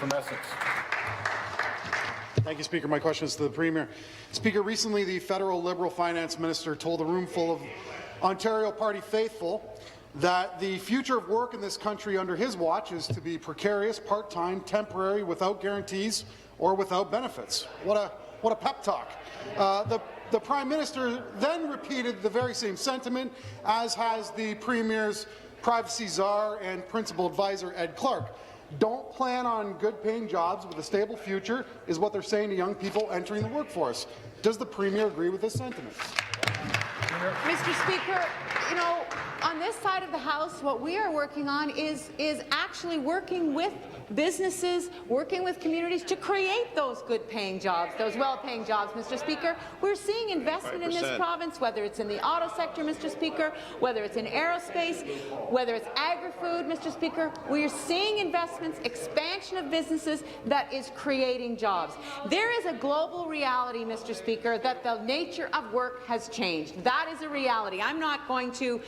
from Essex. Thank you, Speaker. My question is to the Premier. Speaker, recently the federal Liberal Finance Minister told a room full of Ontario Party faithful that the future of work in this country under his watch is to be precarious, part-time, temporary, without guarantees or without benefits. What a pep talk. The Prime Minister then repeated the very same sentiment, as has the Premier's privacy czar and principal advisor Ed Clark. Don't plan on good-paying jobs with a stable future, is what they're saying to young people entering the workforce. Does the Premier agree with this sentiment? Mr. Speaker, you know, on this side of the House, what we are working on is actually working with businesses, working with communities to create those good-paying jobs, those well-paying jobs, Mr. Speaker. We're seeing investment 5%. In this province, whether it's in the auto sector, Mr. Speaker, whether it's in aerospace, whether it's agri-food, Mr. Speaker. We are seeing investments, expansion of businesses that is creating jobs. There is a global reality, Mr. Speaker, that the nature of work has changed. That is a reality. I'm not going to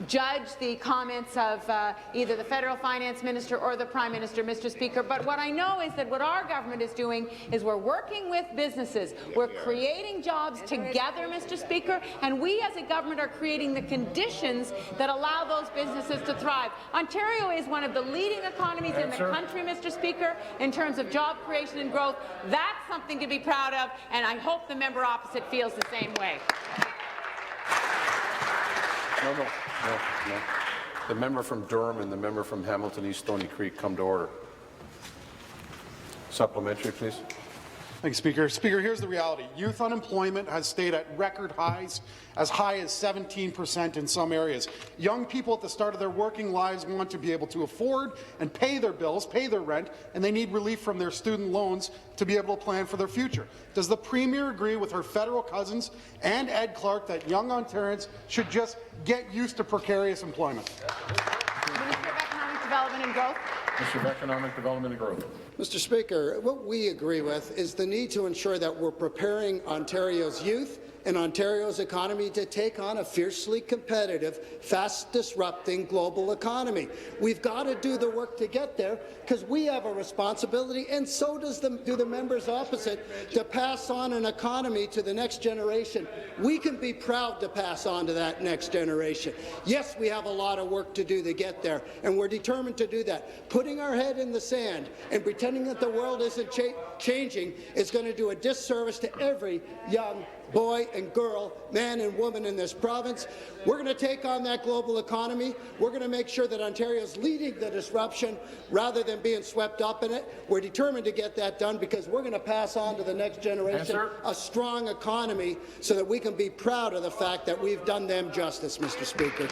judge the comments of either the federal finance minister or the Prime Minister, Mr. Speaker, but what I know is that what our government is doing is we're working with businesses. We're creating jobs together, Mr. Speaker, and we as a government are creating the conditions that allow those businesses to thrive. Ontario is one of the leading economies in the country, Mr. Speaker, in terms of job creation and growth. That's something to be proud of, and I hope the member opposite feels the same way. No. The member from Durham and the member from Hamilton East Stony Creek come to order. Supplementary, please. Thank you, Speaker. Speaker, here's the reality. Youth unemployment has stayed at record highs, as high as 17% in some areas. Young people at the start of their working lives want to be able to afford and pay their bills, pay their rent, and they need relief from their student loans to be able to plan for their future. Does the Premier agree with her federal cousins and Ed Clark that young Ontarians should just get used to precarious employment? Minister of Economic Development and Growth. Minister of Economic Development and Growth. Mr. Speaker, what we agree with is the need to ensure that we're preparing Ontario's youth and Ontario's economy to take on a fiercely competitive, fast-disrupting global economy. We've got to do the work to get there because we have a responsibility, and so do the members opposite, to pass on an economy to the next generation. We can be proud to pass on to that next generation. Yes, we have a lot of work to do to get there, and we're determined to do that. Putting our head in the sand and pretending that the world isn't changing is going to do a disservice to every young boy and girl, man and woman in this province. We're going to take on that global economy. We're going to make sure that Ontario's leading the disruption rather than being swept up in it. We're determined to get that done because we're going to pass on to the next generation a strong economy so that we can be proud of the fact that we've done them justice, Mr. Speaker.